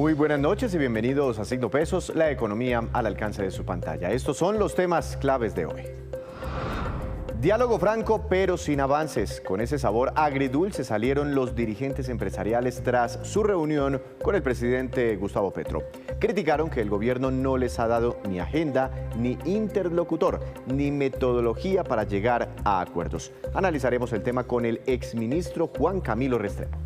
Muy buenas noches y bienvenidos a Signo Pesos, la economía al alcance de su pantalla. Estos son los temas claves de hoy. Diálogo franco pero sin avances. Con ese sabor agridulce salieron los dirigentes empresariales tras su reunión con el presidente Gustavo Petro. Criticaron que el gobierno no les ha dado ni agenda, ni interlocutor, ni metodología para llegar a acuerdos. Analizaremos el tema con el exministro Juan Camilo Restrepo.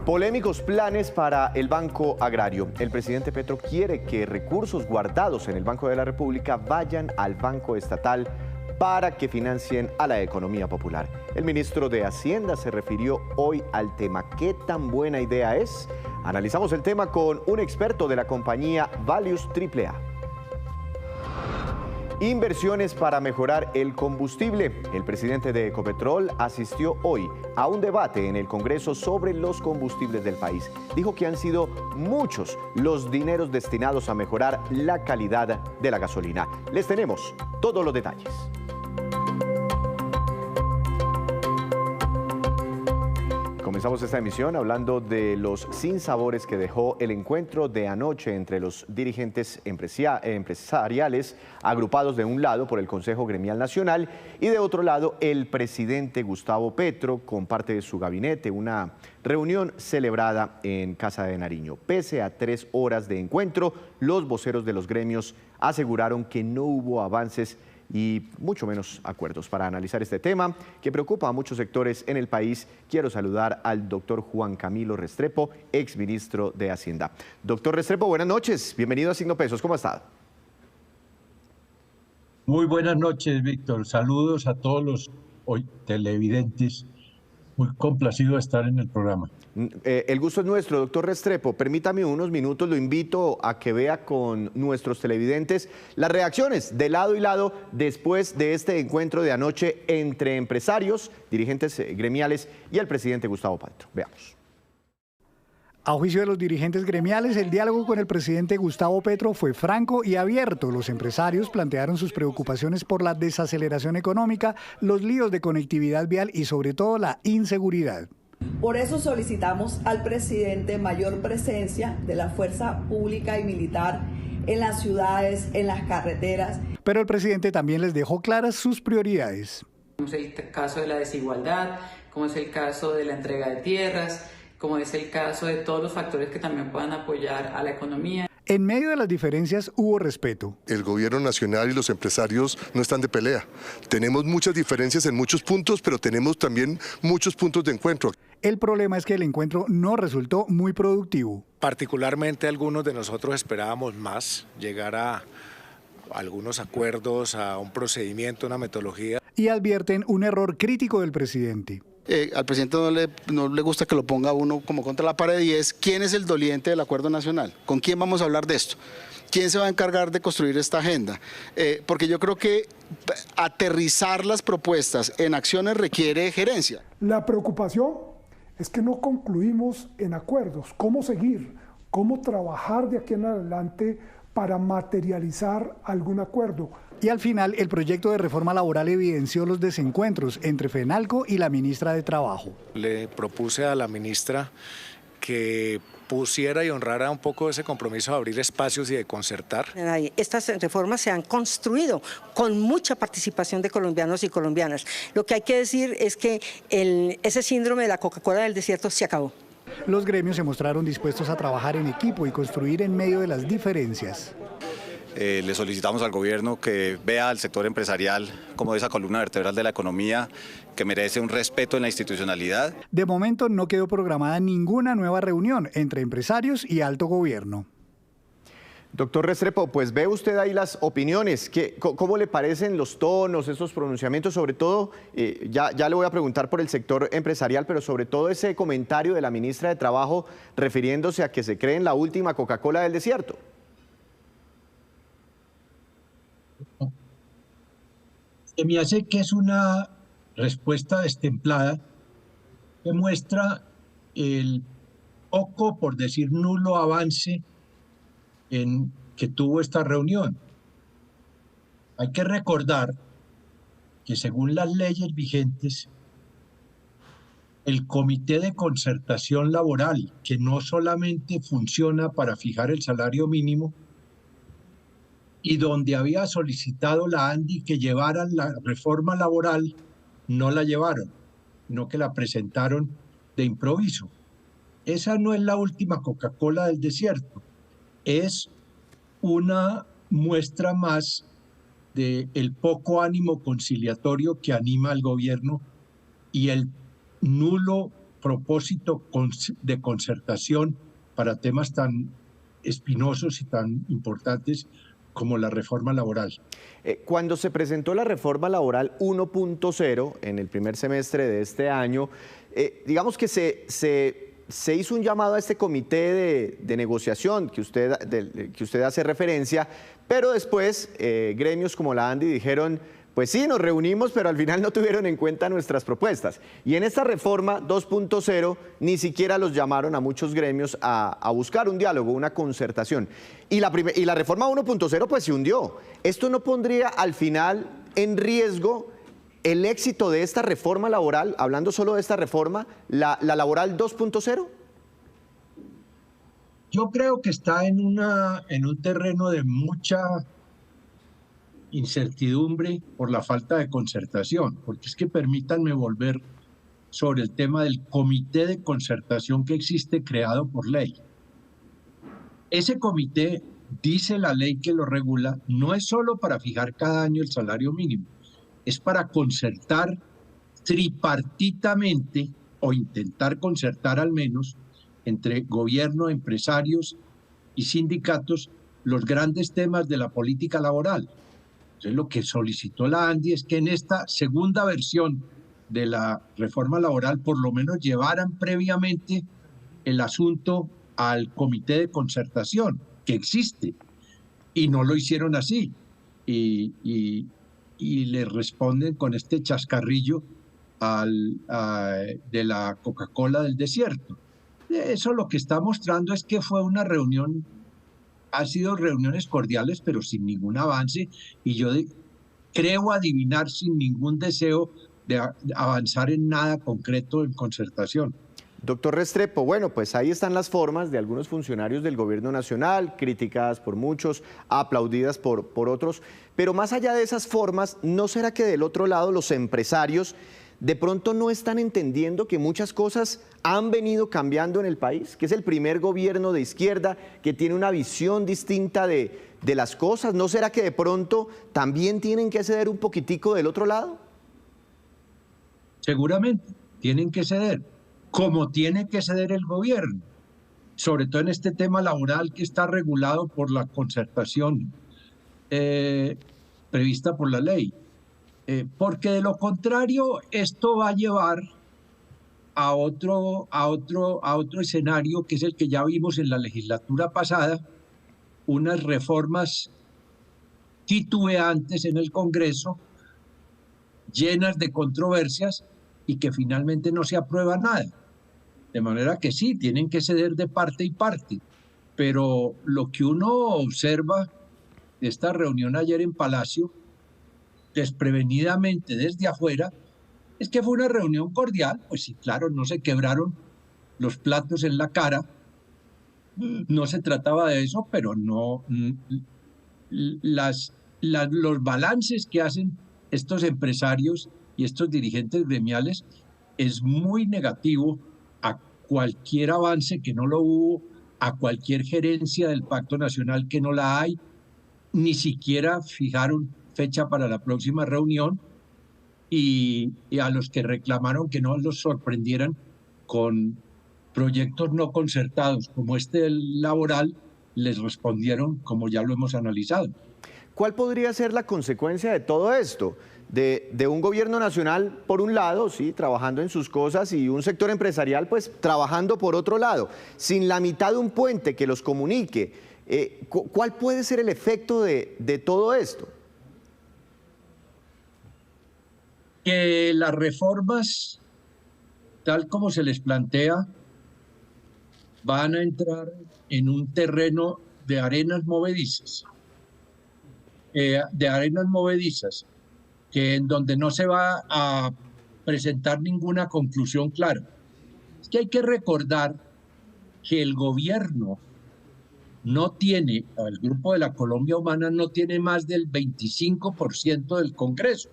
Polémicos planes para el Banco Agrario. El presidente Petro quiere que recursos guardados en el Banco de la República vayan al Banco Estatal para que financien a la economía popular. El ministro de Hacienda se refirió hoy al tema. ¿Qué tan buena idea es? Analizamos el tema con un experto de la compañía Valius AAA. Inversiones para mejorar el combustible. El presidente de Ecopetrol asistió hoy a un debate en el Congreso sobre los combustibles del país. Dijo que han sido muchos los dineros destinados a mejorar la calidad de la gasolina. Les tenemos todos los detalles. Comenzamos esta emisión hablando de los sinsabores que dejó el encuentro de anoche entre los dirigentes empresariales agrupados de un lado por el Consejo Gremial Nacional y de otro lado el presidente Gustavo Petro con parte de su gabinete, una reunión celebrada en Casa de Nariño. Pese a 3 horas de encuentro, los voceros de los gremios aseguraron que no hubo avances y mucho menos acuerdos. Para analizar este tema que preocupa a muchos sectores en el país, quiero saludar al doctor Juan Camilo Restrepo, exministro de Hacienda. Doctor Restrepo, buenas noches, bienvenido a Signo Pesos, ¿cómo está? Muy buenas noches, Víctor. Saludos a todos los televidentes. Muy complacido de estar en el programa. El gusto es nuestro, doctor Restrepo. Permítame unos minutos, lo invito a que vea con nuestros televidentes las reacciones de lado y lado después de este encuentro de anoche entre empresarios, dirigentes gremiales y el presidente Gustavo Petro. Veamos. A juicio de los dirigentes gremiales, el diálogo con el presidente Gustavo Petro fue franco y abierto. Los empresarios plantearon sus preocupaciones por la desaceleración económica, los líos de conectividad vial y sobre todo la inseguridad. Por eso solicitamos al presidente mayor presencia de la fuerza pública y militar en las ciudades, en las carreteras. Pero el presidente también les dejó claras sus prioridades. Como es el caso de la desigualdad, como es el caso de la entrega de tierras, como es el caso de todos los factores que también puedan apoyar a la economía. En medio de las diferencias hubo respeto. El gobierno nacional y los empresarios no están de pelea. Tenemos muchas diferencias en muchos puntos, pero tenemos también muchos puntos de encuentro. El problema es que el encuentro no resultó muy productivo. Particularmente algunos de nosotros esperábamos más, llegar a algunos acuerdos, a un procedimiento, una metodología. Y advierten un error crítico del presidente. Al presidente no le gusta que lo ponga uno como contra la pared y es ¿quién es el doliente del acuerdo nacional? ¿Con quién vamos a hablar de esto? ¿Quién se va a encargar de construir esta agenda? Porque yo creo que aterrizar las propuestas en acciones requiere gerencia. La preocupación es que no concluimos en acuerdos. ¿Cómo seguir? ¿Cómo trabajar de aquí en adelante para materializar algún acuerdo? Y al final, el proyecto de reforma laboral evidenció los desencuentros entre FENALCO y la ministra de Trabajo. Le propuse a la ministra que pusiera y honrara un poco ese compromiso de abrir espacios y de concertar. Estas reformas se han construido con mucha participación de colombianos y colombianas. Lo que hay que decir es que ese síndrome de la Coca-Cola del desierto se acabó. Los gremios se mostraron dispuestos a trabajar en equipo y construir en medio de las diferencias. Le solicitamos al gobierno que vea al sector empresarial como esa columna vertebral de la economía que merece un respeto en la institucionalidad. De momento no quedó programada ninguna nueva reunión entre empresarios y alto gobierno. Doctor Restrepo, pues ve usted ahí las opiniones. ¿Cómo le parecen los tonos, esos pronunciamientos? Sobre todo, ya le voy a preguntar por el sector empresarial, pero sobre todo ese comentario de la ministra de Trabajo refiriéndose a que se cree en la última Coca-Cola del desierto. Se me hace que es una respuesta destemplada que muestra el poco, por decir nulo, avance que tuvo esta reunión. Hay que recordar que según las leyes vigentes, el Comité de Concertación Laboral, que no solamente funciona para fijar el salario mínimo, y donde había solicitado la ANDI que llevaran la reforma laboral, no la llevaron, no que la presentaron de improviso. Esa no es la última Coca-Cola del desierto, es una muestra más del poco ánimo conciliatorio que anima al gobierno y el nulo propósito de concertación para temas tan espinosos y tan importantes como la reforma laboral. Cuando se presentó la reforma laboral 1.0 en el primer semestre de este año, digamos que se hizo un llamado a este comité de negociación que usted hace referencia, pero después gremios como la ANDI dijeron, pues sí, nos reunimos, pero al final no tuvieron en cuenta nuestras propuestas. Y en esta reforma 2.0 ni siquiera los llamaron a muchos gremios a buscar un diálogo, una concertación. Y la reforma 1.0 pues se hundió. ¿Esto no pondría al final en riesgo el éxito de esta reforma laboral, hablando solo de esta reforma, la laboral 2.0? Yo creo que está en un terreno de mucha incertidumbre por la falta de concertación, porque es que permítanme volver sobre el tema del comité de concertación que existe creado por ley. Ese comité, dice la ley que lo regula, no es solo para fijar cada año el salario mínimo, es para concertar tripartitamente o intentar concertar al menos entre gobierno, empresarios y sindicatos los grandes temas de la política laboral. Entonces, lo que solicitó la ANDI es que en esta segunda versión de la reforma laboral por lo menos llevaran previamente el asunto al comité de concertación que existe, y no lo hicieron así, y le responden con este chascarrillo de la Coca-Cola del desierto. Eso lo que está mostrando es que fue una reunión, ha sido reuniones cordiales, pero sin ningún avance, y yo creo adivinar sin ningún deseo de avanzar en nada concreto en concertación. Doctor Restrepo, bueno, pues ahí están las formas de algunos funcionarios del gobierno nacional, criticadas por muchos, aplaudidas por otros, pero más allá de esas formas, ¿no será que del otro lado los empresarios de pronto no están entendiendo que muchas cosas han venido cambiando en el país? Que es el primer gobierno de izquierda que tiene una visión distinta de las cosas. ¿No será que de pronto también tienen que ceder un poquitico del otro lado? Seguramente, tienen que ceder, como tiene que ceder el gobierno, sobre todo en este tema laboral que está regulado por la concertación prevista por la ley. Porque de lo contrario, esto va a llevar a otro escenario, que es el que ya vimos en la legislatura pasada, unas reformas titubeantes en el Congreso, llenas de controversias y que finalmente no se aprueba nada. De manera que sí, tienen que ceder de parte y parte, pero lo que uno observa de esta reunión ayer en Palacio, desprevenidamente desde afuera, es que fue una reunión cordial. Pues sí, claro, no se quebraron los platos en la cara, no se trataba de eso, pero no, los balances que hacen estos empresarios y estos dirigentes gremiales es muy negativo a cualquier avance que no lo hubo, a cualquier gerencia del Pacto Nacional que no la hay, ni siquiera fijaron fecha para la próxima reunión, y a los que reclamaron que no los sorprendieran con proyectos no concertados como este laboral, les respondieron como ya lo hemos analizado. ¿Cuál podría ser la consecuencia de todo esto? De un gobierno nacional, por un lado, sí, trabajando en sus cosas, y un sector empresarial, pues, trabajando por otro lado, sin la mitad de un puente que los comunique. ¿Cuál puede ser el efecto de todo esto? Que las reformas, tal como se les plantea, van a entrar en un terreno de arenas movedizas, que en donde no se va a presentar ninguna conclusión clara. Es que hay que recordar que el gobierno no tiene, el Grupo de la Colombia Humana no tiene más del 25% del Congreso.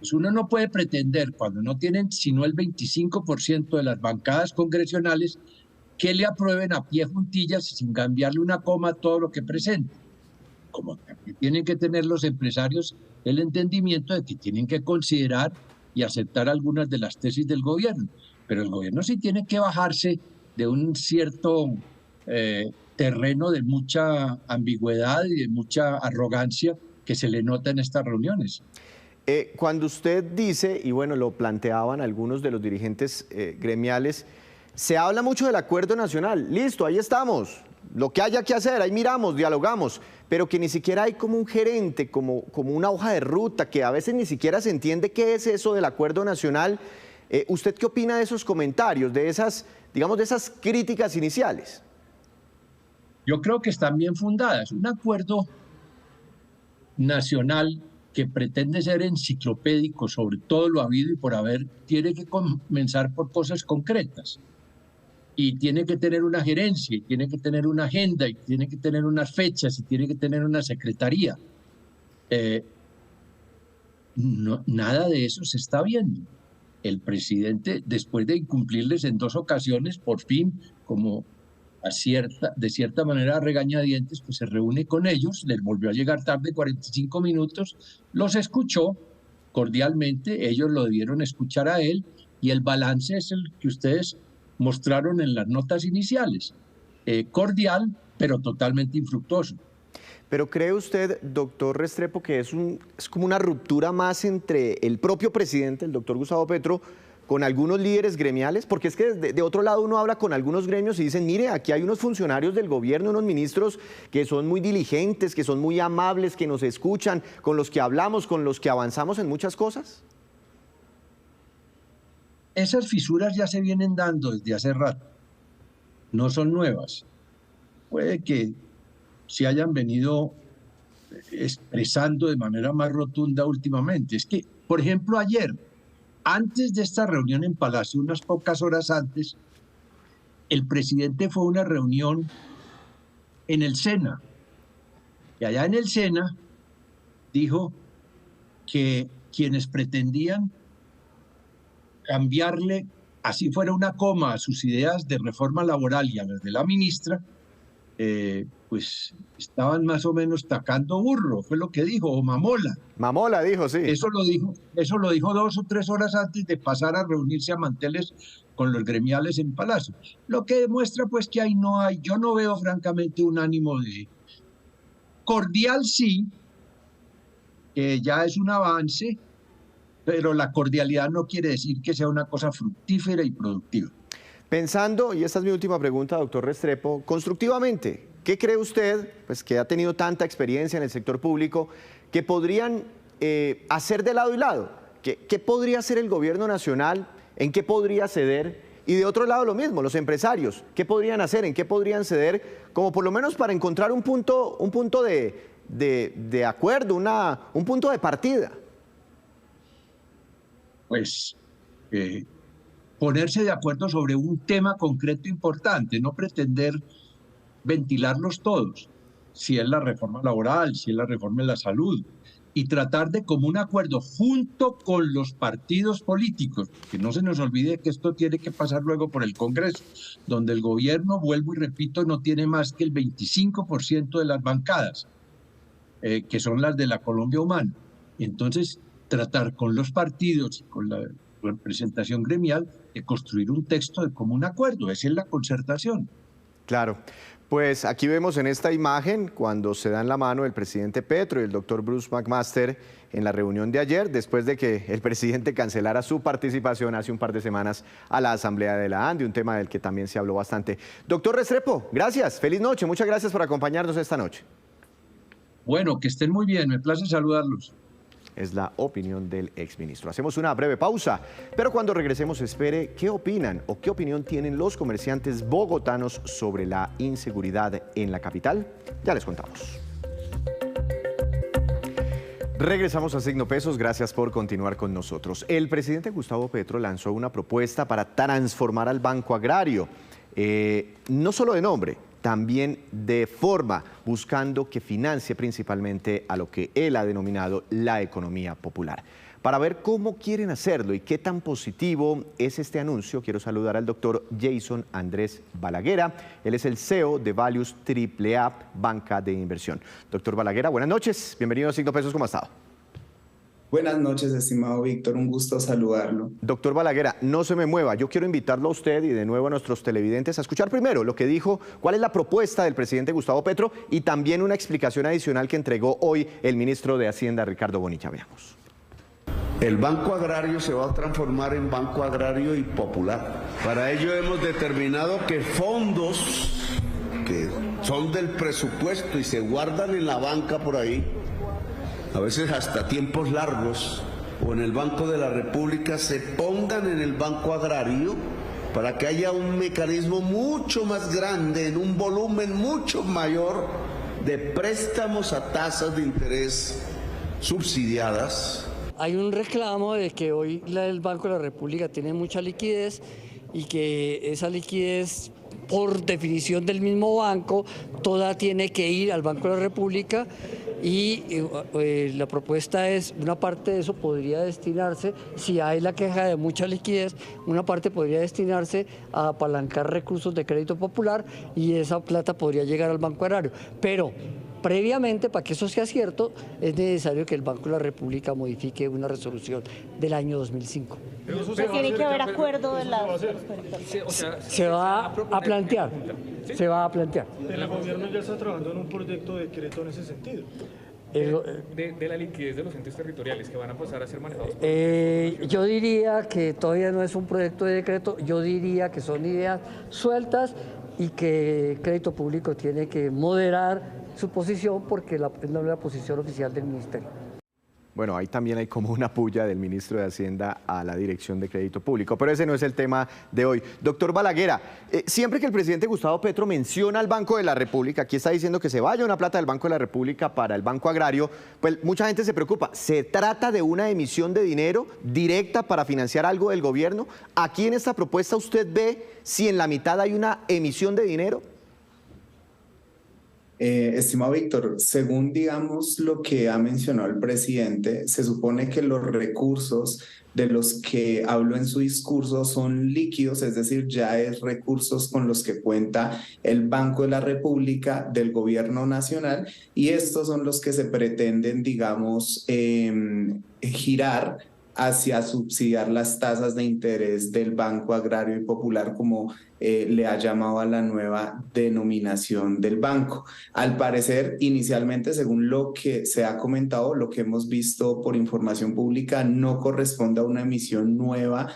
Pues uno no puede pretender, cuando no tienen sino el 25% de las bancadas congresionales, que le aprueben a pie juntillas y sin cambiarle una coma a todo lo que presente. Como también tienen que tener los empresarios el entendimiento de que tienen que considerar y aceptar algunas de las tesis del gobierno. Pero el gobierno sí tiene que bajarse de un cierto terreno de mucha ambigüedad y de mucha arrogancia que se le nota en estas reuniones. Cuando usted dice, y bueno, lo planteaban algunos de los dirigentes gremiales, se habla mucho del acuerdo nacional. Listo, ahí estamos. Lo que haya que hacer, ahí miramos, dialogamos, pero que ni siquiera hay como un gerente, como una hoja de ruta, que a veces ni siquiera se entiende qué es eso del acuerdo nacional. ¿Usted qué opina de esos comentarios, de esas, digamos, de esas críticas iniciales? Yo creo que están bien fundadas. Un acuerdo nacional que pretende ser enciclopédico sobre todo lo habido y por haber, tiene que comenzar por cosas concretas. Y tiene que tener una gerencia, y tiene que tener una agenda, y tiene que tener unas fechas, y tiene que tener una secretaría. Nada de eso se está viendo. El presidente, después de incumplirles en 2 ocasiones, por fin, como de cierta manera a regañadientes, pues se reúne con ellos, les volvió a llegar tarde 45 minutos, los escuchó cordialmente, ellos lo debieron escuchar a él, y el balance es el que ustedes mostraron en las notas iniciales, cordial, pero totalmente infructuoso. ¿Pero cree usted, doctor Restrepo, que es como una ruptura más entre el propio presidente, el doctor Gustavo Petro, con algunos líderes gremiales? Porque es que de otro lado uno habla con algunos gremios y dicen, mire, aquí hay unos funcionarios del gobierno, unos ministros que son muy diligentes, que son muy amables, que nos escuchan, con los que hablamos, con los que avanzamos en muchas cosas. Esas fisuras ya se vienen dando desde hace rato, no son nuevas. Puede que se hayan venido expresando de manera más rotunda últimamente. Es que, por ejemplo, ayer, antes de esta reunión en Palacio, unas pocas horas antes, el presidente fue a una reunión en el SENA. Y allá en el SENA dijo que quienes pretendían cambiarle, así fuera una coma, a sus ideas de reforma laboral y a las de la ministra, pues estaban más o menos tacando burro, fue lo que dijo, o mamola. Mamola dijo, sí. Eso lo dijo 2 o 3 horas antes de pasar a reunirse a manteles con los gremiales en Palacio. Lo que demuestra pues que ahí no hay, yo no veo francamente un ánimo de cordial, sí, que ya es un avance, pero la cordialidad no quiere decir que sea una cosa fructífera y productiva. Pensando, y esta es mi última pregunta, doctor Restrepo, constructivamente, ¿qué cree usted, pues que ha tenido tanta experiencia en el sector público, que podrían hacer de lado y lado? ¿Qué podría hacer el gobierno nacional? ¿En qué podría ceder? Y de otro lado lo mismo, los empresarios, ¿qué podrían hacer? ¿En qué podrían ceder? Como por lo menos para encontrar un punto de acuerdo, un punto de partida. Pues ponerse de acuerdo sobre un tema concreto importante, no pretender ventilarlos todos, si es la reforma laboral, si es la reforma de la salud, y tratar de común acuerdo junto con los partidos políticos, que no se nos olvide que esto tiene que pasar luego por el Congreso, donde el gobierno, vuelvo y repito, no tiene más que el 25% de las bancadas, que son las de la Colombia Humana. Entonces, tratar con los partidos y con la representación gremial de construir un texto de común acuerdo. Esa es la concertación. Claro. Pues aquí vemos en esta imagen cuando se dan la mano el presidente Petro y el doctor Bruce McMaster en la reunión de ayer, después de que el presidente cancelara su participación hace un par de semanas a la Asamblea de la ANDI, un tema del que también se habló bastante. Doctor Restrepo, gracias, feliz noche, muchas gracias por acompañarnos esta noche. Bueno, que estén muy bien, me place saludarlos. Es la opinión del exministro. Hacemos una breve pausa, pero cuando regresemos espere qué opinan o qué opinión tienen los comerciantes bogotanos sobre la inseguridad en la capital. Ya les contamos. Regresamos a Signo Pesos, gracias por continuar con nosotros. El presidente Gustavo Petro lanzó una propuesta para transformar al Banco Agrario, no solo de nombre, también de forma, buscando que financie principalmente a lo que él ha denominado la economía popular. Para ver cómo quieren hacerlo y qué tan positivo es este anuncio, quiero saludar al doctor Jason Andrés Balaguera. Él es el CEO de Values AAA, banca de inversión. Doctor Balaguera, buenas noches. Bienvenido a Signo Pesos. ¿Cómo ha estado? Buenas noches, estimado Víctor. Un gusto saludarlo. Doctor Balaguera, no se me mueva. Yo quiero invitarlo a usted y de nuevo a nuestros televidentes a escuchar primero lo que dijo, cuál es la propuesta del presidente Gustavo Petro y también una explicación adicional que entregó hoy el ministro de Hacienda, Ricardo Bonilla. Veamos. El Banco Agrario se va a transformar en Banco Agrario y Popular. Para ello hemos determinado que fondos que son del presupuesto y se guardan en la banca por ahí, a veces hasta tiempos largos, o en el Banco de la República, se pongan en el Banco Agrario para que haya un mecanismo mucho más grande, en un volumen mucho mayor de préstamos a tasas de interés subsidiadas. Hay un reclamo de que hoy el Banco de la República tiene mucha liquidez y que esa liquidez, por definición del mismo banco, toda tiene que ir al Banco de la República y la propuesta es, una parte de eso podría destinarse, si hay la queja de mucha liquidez, una parte podría destinarse a apalancar recursos de crédito popular y esa plata podría llegar al Banco Agrario. Pero previamente, para que eso sea cierto, es necesario que el Banco de la República modifique una resolución del año 2005. Tiene que haber acuerdo de la... Se va a plantear. Se va a plantear. El gobierno ya está trabajando en un proyecto de decreto en ese sentido. De la liquidez de los entes territoriales que van a pasar a ser manejados por... Yo diría que todavía no es un proyecto de decreto, yo diría que son ideas sueltas y que el crédito público tiene que moderar su posición porque no es la posición oficial del ministerio. Bueno, ahí también hay como una puya del ministro de Hacienda a la Dirección de Crédito Público, pero ese no es el tema de hoy. Doctor Balaguera, siempre que el presidente Gustavo Petro menciona al Banco de la República, aquí está diciendo que se vaya una plata del Banco de la República para el Banco Agrario, pues mucha gente se preocupa. ¿Se trata de una emisión de dinero directa para financiar algo del gobierno? ¿Aquí en esta propuesta usted ve si en la mitad hay una emisión de dinero? Estimado Víctor, según digamos lo que ha mencionado el presidente, se supone que los recursos de los que habló en su discurso son líquidos, es decir, ya es recursos con los que cuenta el Banco de la República del Gobierno Nacional y estos son los que se pretenden, digamos, girar hacia subsidiar las tasas de interés del Banco Agrario y Popular, como le ha llamado a la nueva denominación del banco. Al parecer, inicialmente, según lo que se ha comentado, lo que hemos visto por información pública, no corresponde a una emisión nueva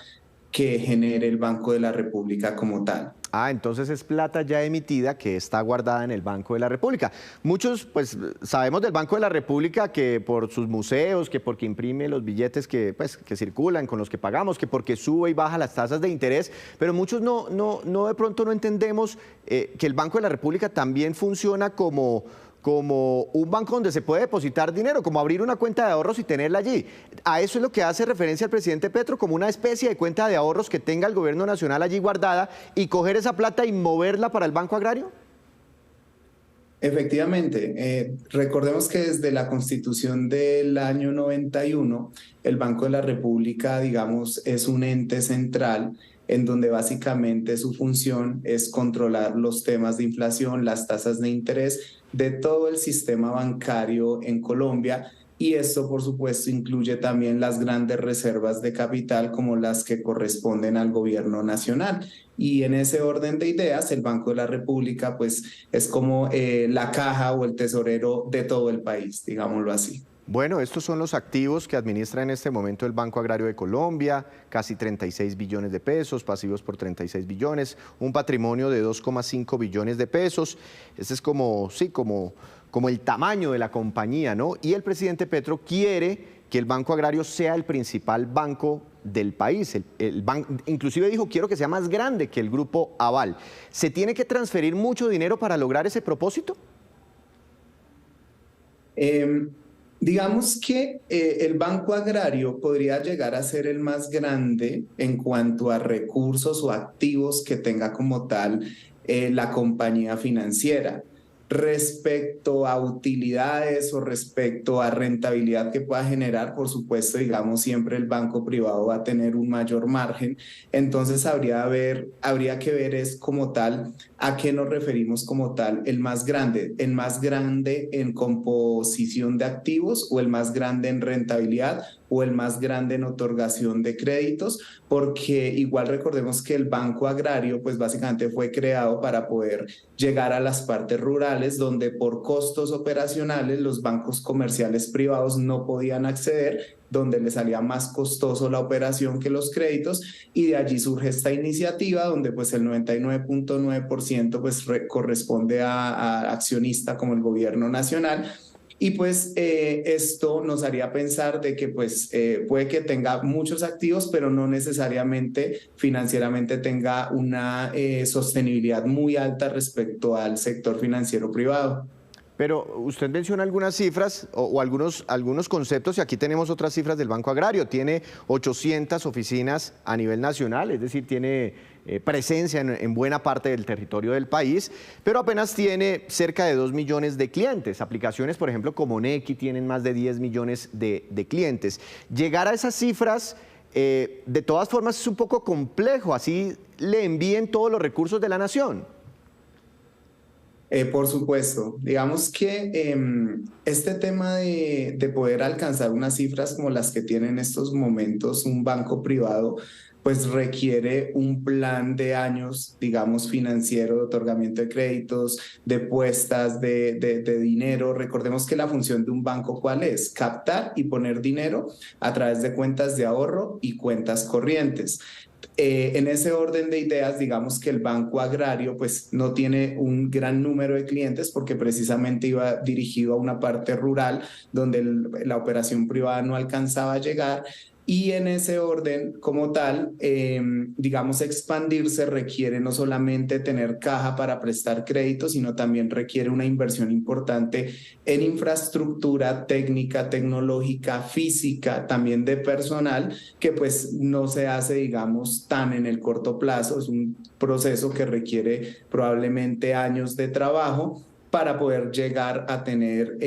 que genere el Banco de la República como tal. Ah, entonces es plata ya emitida que está guardada en el Banco de la República. Muchos, pues, sabemos del Banco de la República que por sus museos, que porque imprime los billetes que circulan, con los que pagamos, que porque sube y baja las tasas de interés, pero muchos de pronto no entendemos que el Banco de la República también funciona como un banco donde se puede depositar dinero, como abrir una cuenta de ahorros y tenerla allí. A eso es lo que hace referencia el presidente Petro, como una especie de cuenta de ahorros que tenga el gobierno nacional allí guardada y coger esa plata y moverla para el Banco Agrario. Efectivamente, recordemos que desde la Constitución del año 91, el Banco de la República, digamos, es un ente central en donde básicamente su función es controlar los temas de inflación, las tasas de interés de todo el sistema bancario en Colombia, y esto por supuesto incluye también las grandes reservas de capital como las que corresponden al gobierno nacional. Y en ese orden de ideas, el Banco de la República pues es como la caja o el tesorero de todo el país, digámoslo así. Bueno, estos son los activos que administra en este momento el Banco Agrario de Colombia, casi 36 billones de pesos, pasivos por 36 billones, un patrimonio de 2,5 billones de pesos. Ese es como el tamaño de la compañía, ¿no? Y el presidente Petro quiere que el Banco Agrario sea el principal banco del país. Inclusive dijo, quiero que sea más grande que el Grupo Aval. ¿Se tiene que transferir mucho dinero para lograr ese propósito? Digamos que el Banco Agrario podría llegar a ser el más grande en cuanto a recursos o activos que tenga como tal la compañía financiera. Respecto a utilidades o respecto a rentabilidad que pueda generar, por supuesto, digamos, siempre el banco privado va a tener un mayor margen. Entonces habría que ver es como tal a qué nos referimos como tal el más grande en composición de activos o el más grande en rentabilidad o el más grande en otorgación de créditos, porque igual recordemos que el Banco Agrario pues básicamente fue creado para poder llegar a las partes rurales donde por costos operacionales los bancos comerciales privados no podían acceder, donde le salía más costoso la operación que los créditos, y de allí surge esta iniciativa donde pues el 99.9% pues corresponde a accionista como el gobierno nacional. Y pues esto nos haría pensar de que pues puede que tenga muchos activos, pero no necesariamente financieramente tenga una sostenibilidad muy alta respecto al sector financiero privado. Pero usted menciona algunas cifras o algunos conceptos, y aquí tenemos otras cifras del Banco Agrario. Tiene 800 oficinas a nivel nacional, es decir, tiene presencia en buena parte del territorio del país, pero apenas tiene cerca de 2 millones de clientes. Aplicaciones, por ejemplo, como Nequi tienen más de 10 millones de clientes. Llegar a esas cifras, de todas formas, es un poco complejo, así le envíen todos los recursos de la nación. Por supuesto, digamos que este tema de poder alcanzar unas cifras como las que tiene en estos momentos un banco privado, pues requiere un plan de años, digamos, financiero, de otorgamiento de créditos, de puestas de dinero. Recordemos que la función de un banco, ¿cuál es? Captar y poner dinero a través de cuentas de ahorro y cuentas corrientes. En ese orden de ideas, digamos que el Banco Agrario pues no tiene un gran número de clientes porque precisamente iba dirigido a una parte rural donde la operación privada no alcanzaba a llegar. Y en ese orden, como tal, digamos, expandirse requiere no solamente tener caja para prestar créditos, sino también requiere una inversión importante en infraestructura técnica, tecnológica, física, también de personal, que pues no se hace, digamos, tan en el corto plazo. Es un proceso que requiere probablemente años de trabajo para poder llegar a tener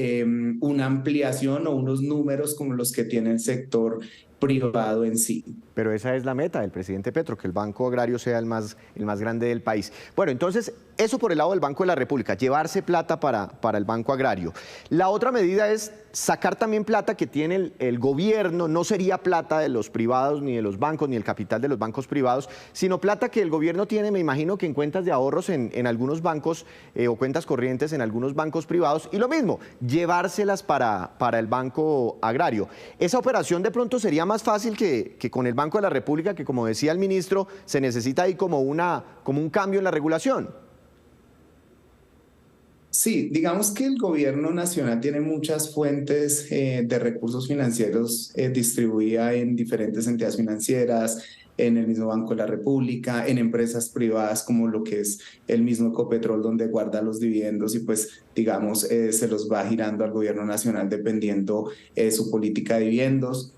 una ampliación o unos números como los que tiene el sector privado en sí. Pero esa es la meta del presidente Petro, que el Banco Agrario sea el más grande del país. Bueno, entonces, eso por el lado del Banco de la República, llevarse plata para el Banco Agrario. La otra medida es sacar también plata que tiene el gobierno, no sería plata de los privados, ni de los bancos, ni el capital de los bancos privados, sino plata que el gobierno tiene, me imagino que en cuentas de ahorros en algunos bancos o cuentas corrientes en algunos bancos privados, y lo mismo, llevárselas para el Banco Agrario. Esa operación de pronto sería más fácil que con el Banco de la República, que como decía el ministro, se necesita ahí como un cambio en la regulación. Sí, digamos que el gobierno nacional tiene muchas fuentes de recursos financieros distribuidas en diferentes entidades financieras, en el mismo Banco de la República, en empresas privadas como lo que es el mismo Ecopetrol, donde guarda los dividendos y pues digamos se los va girando al gobierno nacional dependiendo su política de dividendos.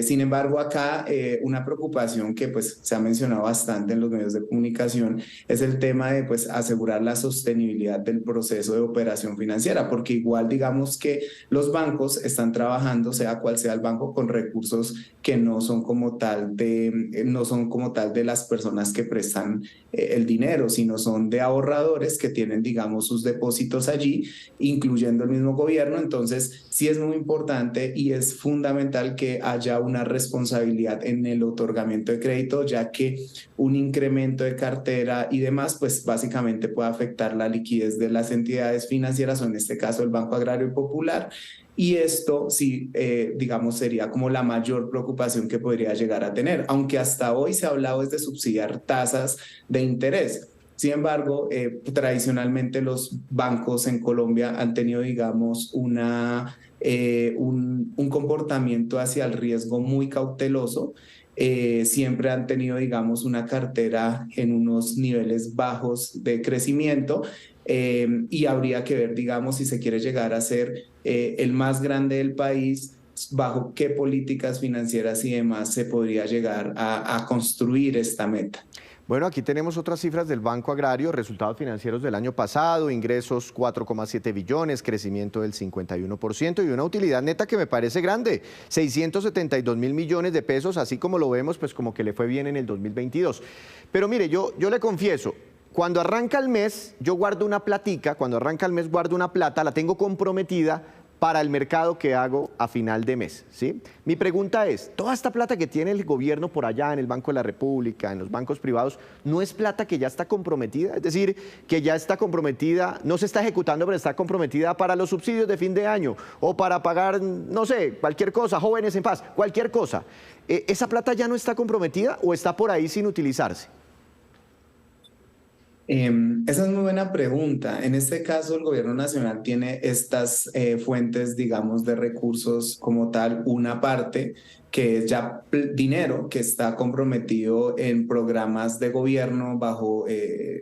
Sin embargo, acá una preocupación que pues se ha mencionado bastante en los medios de comunicación es el tema de pues asegurar la sostenibilidad del proceso de operación financiera, porque igual digamos que los bancos están trabajando, sea cual sea el banco, con recursos que no son como tal de las personas que prestan el dinero, sino son de ahorradores que tienen, digamos, sus depósitos allí, incluyendo el mismo gobierno. Entonces, sí es muy importante y es fundamental que haya una responsabilidad en el otorgamiento de crédito, ya que un incremento de cartera y demás, pues básicamente puede afectar la liquidez de las entidades financieras, o en este caso el Banco Agrario Popular. Y esto sí, digamos, sería como la mayor preocupación que podría llegar a tener, aunque hasta hoy se ha hablado de subsidiar tasas de interés. Sin embargo, tradicionalmente los bancos en Colombia han tenido, digamos, un comportamiento hacia el riesgo muy cauteloso. Siempre han tenido, digamos, una cartera en unos niveles bajos de crecimiento. y habría que ver, digamos, si se quiere llegar a ser el más grande del país, bajo qué políticas financieras y demás se podría llegar a construir esta meta. Bueno, aquí tenemos otras cifras del Banco Agrario, resultados financieros del año pasado, ingresos 4,7 billones, crecimiento del 51% y una utilidad neta que me parece grande, 672 mil millones de pesos, así como lo vemos, pues como que le fue bien en el 2022. Pero mire, yo le confieso, cuando arranca el mes, yo guardo una platica, cuando arranca el mes guardo una plata, la tengo comprometida para el mercado que hago a final de mes, ¿sí? Mi pregunta es, ¿toda esta plata que tiene el gobierno por allá en el Banco de la República, en los bancos privados, no es plata que ya está comprometida? Es decir, que ya está comprometida, no se está ejecutando, pero está comprometida para los subsidios de fin de año o para pagar, no sé, cualquier cosa, jóvenes en paz, cualquier cosa. ¿Esa plata ya no está comprometida o está por ahí sin utilizarse? Esa es muy buena pregunta. En este caso, el gobierno nacional tiene estas fuentes, digamos, de recursos como tal, una parte que es ya dinero que está comprometido en programas de gobierno bajo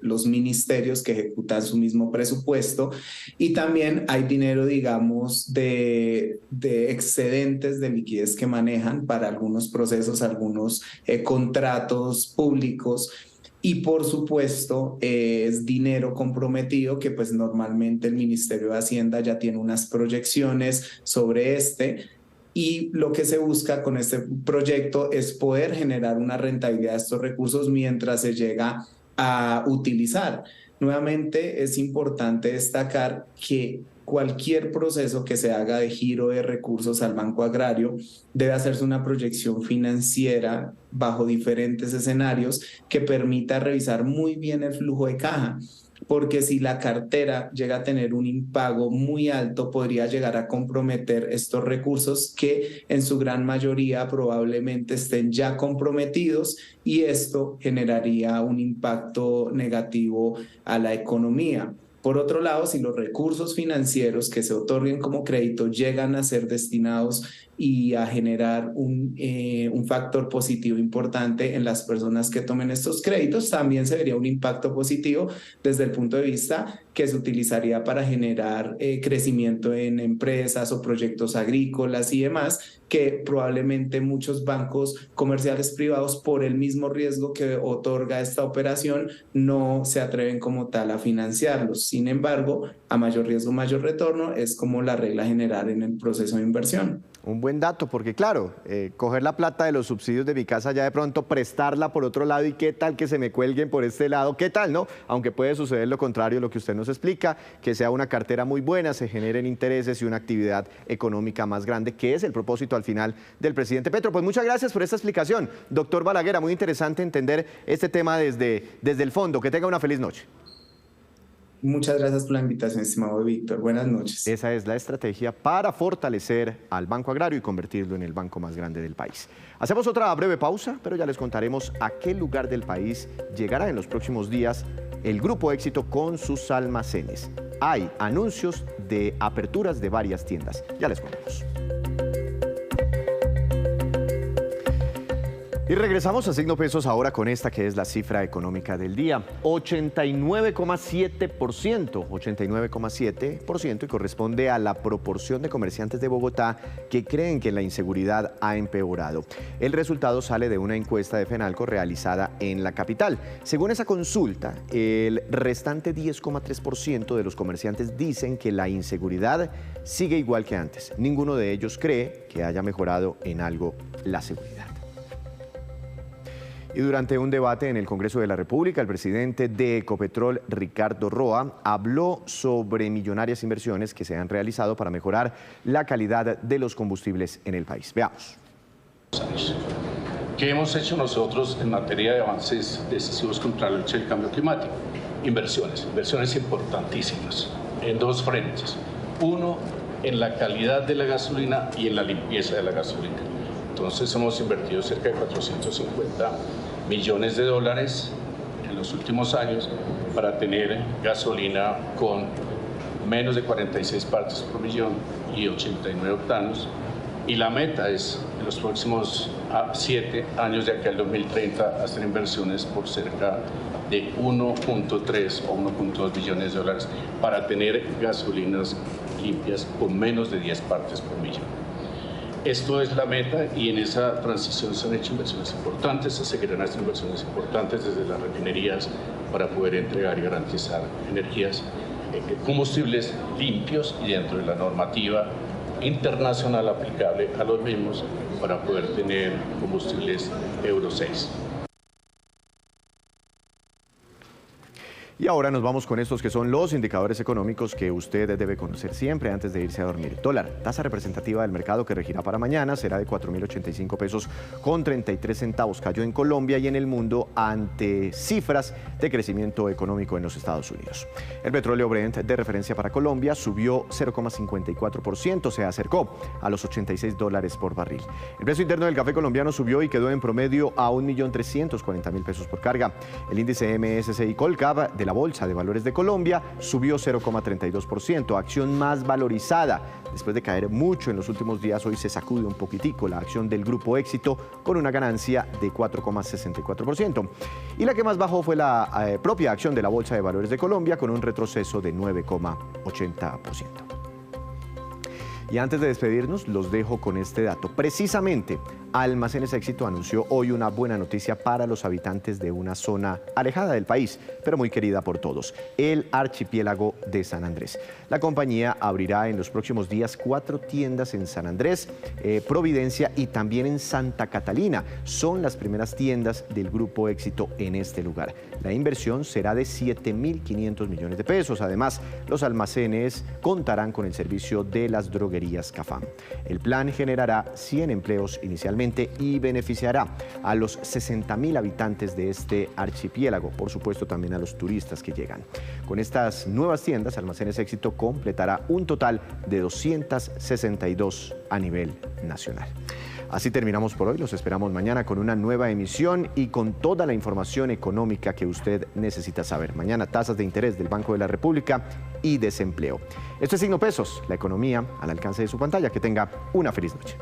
los ministerios que ejecutan su mismo presupuesto, y también hay dinero, digamos, de excedentes de liquidez que manejan para algunos procesos, algunos contratos públicos. Y por supuesto es dinero comprometido que pues normalmente el Ministerio de Hacienda ya tiene unas proyecciones sobre y lo que se busca con este proyecto es poder generar una rentabilidad de estos recursos mientras se llega a utilizar. Nuevamente es importante destacar que cualquier proceso que se haga de giro de recursos al Banco Agrario debe hacerse una proyección financiera bajo diferentes escenarios que permita revisar muy bien el flujo de caja, porque si la cartera llega a tener un impago muy alto, podría llegar a comprometer estos recursos que en su gran mayoría probablemente estén ya comprometidos, y esto generaría un impacto negativo a la economía. Por otro lado, si los recursos financieros que se otorguen como crédito llegan a ser destinados y a generar un factor positivo importante en las personas que tomen estos créditos, también se vería un impacto positivo desde el punto de vista que se utilizaría para generar crecimiento en empresas o proyectos agrícolas y demás, que probablemente muchos bancos comerciales privados, por el mismo riesgo que otorga esta operación, no se atreven como tal a financiarlos. Sin embargo, a mayor riesgo, mayor retorno, es como la regla general en el proceso de inversión. Un buen dato, porque claro, coger la plata de los subsidios de mi casa, ya de pronto prestarla por otro lado, y qué tal que se me cuelguen por este lado, qué tal, ¿no? Aunque puede suceder lo contrario, lo que usted nos explica, que sea una cartera muy buena, se generen intereses y una actividad económica más grande, que es el propósito al final del presidente Petro. Pues muchas gracias por esta explicación, doctor Balaguer, muy interesante entender este tema desde el fondo. Que tenga una feliz noche. Muchas gracias por la invitación, estimado Víctor. Buenas noches. Esa es la estrategia para fortalecer al Banco Agrario y convertirlo en el banco más grande del país. Hacemos otra breve pausa, pero ya les contaremos a qué lugar del país llegará en los próximos días el Grupo Éxito con sus almacenes. Hay anuncios de aperturas de varias tiendas. Ya les contamos. Y regresamos a Signo Pesos ahora con esta que es la cifra económica del día. 89,7%, y corresponde a la proporción de comerciantes de Bogotá que creen que la inseguridad ha empeorado. El resultado sale de una encuesta de Fenalco realizada en la capital. Según esa consulta, el restante 10,3% de los comerciantes dicen que la inseguridad sigue igual que antes. Ninguno de ellos cree que haya mejorado en algo la seguridad. Y durante un debate en el Congreso de la República, el presidente de Ecopetrol, Ricardo Roa, habló sobre millonarias inversiones que se han realizado para mejorar la calidad de los combustibles en el país. Veamos. ¿Qué hemos hecho nosotros en materia de avances decisivos contra la lucha del cambio climático? Inversiones importantísimas en dos frentes. Uno, en la calidad de la gasolina y en la limpieza de la gasolina. Entonces hemos invertido cerca de 450 millones de dólares en los últimos años para tener gasolina con menos de 46 partes por millón y 89 octanos, Y la meta es, en los próximos 7 años, de aquí al 2030, hacer inversiones por cerca de 1.3 o 1.2 billones de dólares para tener gasolinas limpias con menos de 10 partes por millón. Esto es la meta y en esa transición se han hecho inversiones importantes, se seguirán haciendo inversiones importantes desde las refinerías para poder entregar y garantizar energías, combustibles limpios y dentro de la normativa internacional aplicable a los mismos para poder tener combustibles Euro 6. Y ahora nos vamos con estos que son los indicadores económicos que usted debe conocer siempre antes de irse a dormir. Dólar, tasa representativa del mercado que regirá para mañana, será de 4.085 pesos con 33 centavos. Cayó en Colombia y en el mundo ante cifras de crecimiento económico en los Estados Unidos. El petróleo Brent de referencia para Colombia subió 0,54%, se acercó a los $86 por barril. El precio interno del café colombiano subió y quedó en promedio a 1.340.000 pesos por carga. El índice MSCI Colcap de la Bolsa de Valores de Colombia subió 0,32%, acción más valorizada. Después de caer mucho en los últimos días, hoy se sacude un poquitico la acción del Grupo Éxito con una ganancia de 4,64%. Y la que más bajó fue la propia acción de la Bolsa de Valores de Colombia con un retroceso de 9,80%. Y antes de despedirnos, los dejo con este dato. Precisamente, Almacenes Éxito anunció hoy una buena noticia para los habitantes de una zona alejada del país, pero muy querida por todos, el archipiélago de San Andrés. La compañía abrirá en los próximos días 4 tiendas en San Andrés, Providencia y también en Santa Catalina. Son las primeras tiendas del Grupo Éxito en este lugar. La inversión será de 7.500 millones de pesos. Además, los almacenes contarán con el servicio de las droguerías Cafam. El plan generará 100 empleos inicialmente y beneficiará a los 60.000 habitantes de este archipiélago, por supuesto también a los turistas que llegan. Con estas nuevas tiendas, Almacenes Éxito completará un total de 262 a nivel nacional. Así terminamos por hoy, los esperamos mañana con una nueva emisión y con toda la información económica que usted necesita saber. Mañana tasas de interés del Banco de la República y desempleo. Esto es Signo Pesos, la economía al alcance de su pantalla. Que tenga una feliz noche.